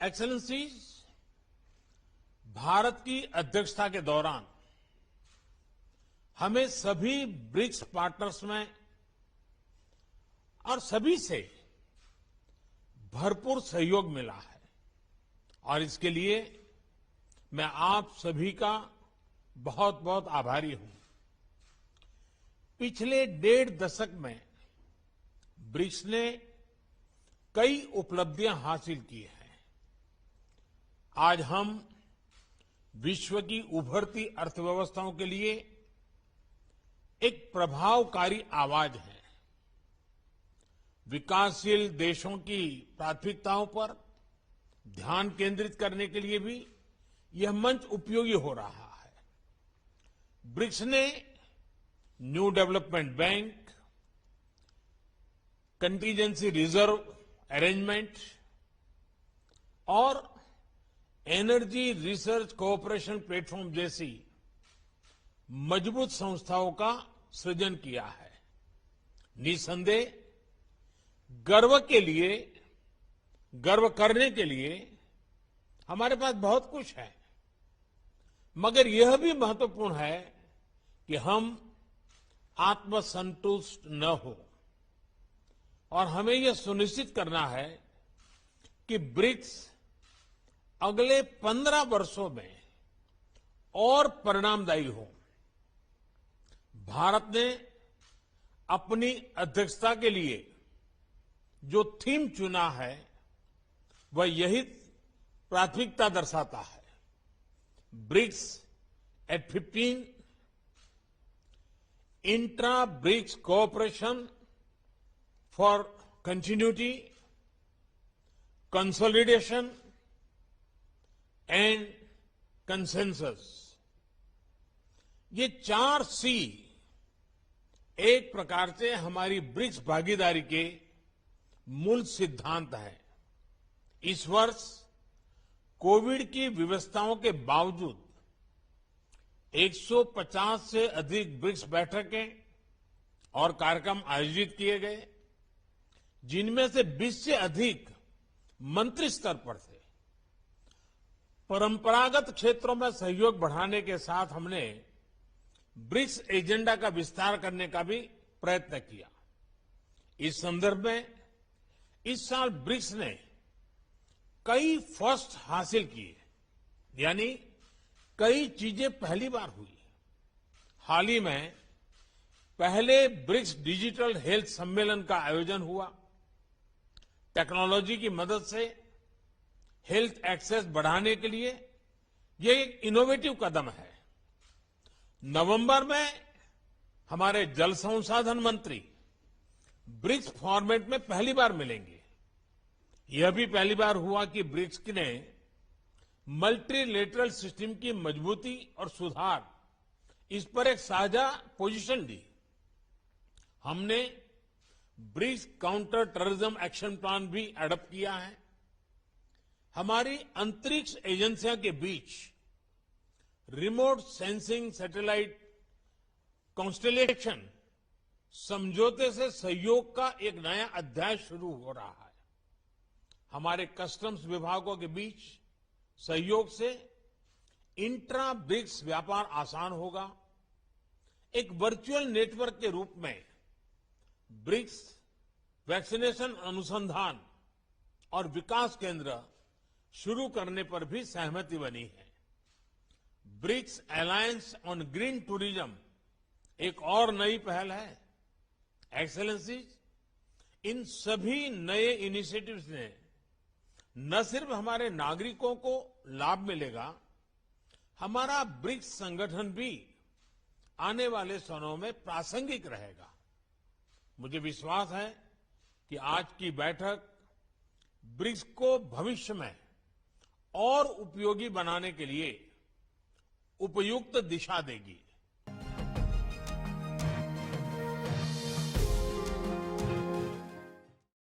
Excellencies, Bharat की अध्यक्षता के दौरान हमें सभी ब्रिक्स पार्टनर्स में और सभी से भरपूर सहयोग मिला है और इसके लिए मैं आप सभी का बहुत बहुत आभारी हूं। पिछले 1.5 दशक में ब्रिक्स ने कई उपलब्धियां हासिल की हैं। आज हम विश्व की उभरती अर्थव्यवस्थाओं के लिए एक प्रभावकारी आवाज है। विकासशील देशों की प्राथमिकताओं पर ध्यान केंद्रित करने के लिए भी यह मंच उपयोगी हो रहा है। ब्रिक्स ने new development bank, contingency reserve arrangement और एनर्जी रिसर्च कोऑपरेशन प्लेटफॉर्म जैसी मजबूत संस्थाओं का सृजन किया है। निसंदेह गर्व करने के लिए हमारे पास बहुत कुछ है, मगर यह भी महत्वपूर्ण है कि हम आत्मसंतुष्ट न हो और हमें यह सुनिश्चित करना है कि ब्रिक्स अगले 15 वर्षों में और परिणामदायी हो। भारत ने अपनी अध्यक्षता के लिए जो थीम चुना है वह यही प्राथमिकता दर्शाता है। BRICS at 15, intra BRICS cooperation for continuity, consolidation and consensus. ये 4 सी एक प्रकार से हमारी ब्रिक्स भागीदारी के मूल सिद्धांत है। इस वर्ष कोविड की व्यवस्थाओं के बावजूद 150 से अधिक ब्रिक्स बैठकें और कार्यक्रम आयोजित किए गए, जिनमें से 20 से अधिक मंत्री स्तर पर थे। परंपरागत क्षेत्रों में सहयोग बढ़ाने के साथ हमने ब्रिक्स एजेंडा का विस्तार करने का भी प्रयत्न किया। इस संदर्भ में इस साल ब्रिक्स ने कई फर्स्ट हासिल किए, यानी कई चीजें पहली बार हुई। हाल ही में पहले ब्रिक्स डिजिटल हेल्थ सम्मेलन का आयोजन हुआ। टेक्नोलॉजी की मदद से हेल्थ एक्सेस बढ़ाने के लिए यह एक इनोवेटिव कदम है। नवंबर में हमारे जल संसाधन मंत्री ब्रिक्स फॉर्मेट में पहली बार मिलेंगे। यह भी पहली बार हुआ कि ब्रिक्स ने मल्टीलेटरल सिस्टम की मजबूती और सुधार, इस पर एक साझा पोजीशन ली। हमने BRICS counter terrorism action plan भी एडॉप्ट किया है। हमारी अंतरिक्ष एजेंसियों के बीच रिमोट सेंसिंग सैटेलाइट कॉन्स्टेलेशन समझौते से सहयोग का एक नया अध्याय शुरू हो रहा है। हमारे कस्टम्स विभागों के बीच सहयोग से इंट्रा ब्रिक्स व्यापार आसान होगा। एक वर्चुअल नेटवर्क के रूप में ब्रिक्स वैक्सीनेशन अनुसंधान और विकास केंद्र शुरू करने पर भी सहमति बनी है। BRICS alliance on green tourism एक और नई पहल है। एक्सेलेंसीज, इन सभी नए इनिशिएटिव्स ने न सिर्फ हमारे नागरिकों को लाभ मिलेगा, हमारा ब्रिक्स संगठन भी आने वाले समय में प्रासंगिक रहेगा। मुझे विश्वास है कि आज की बैठक ब्रिक्स को भविष्य में और उपयोगी बनाने के लिए उपयुक्त दिशा देगी।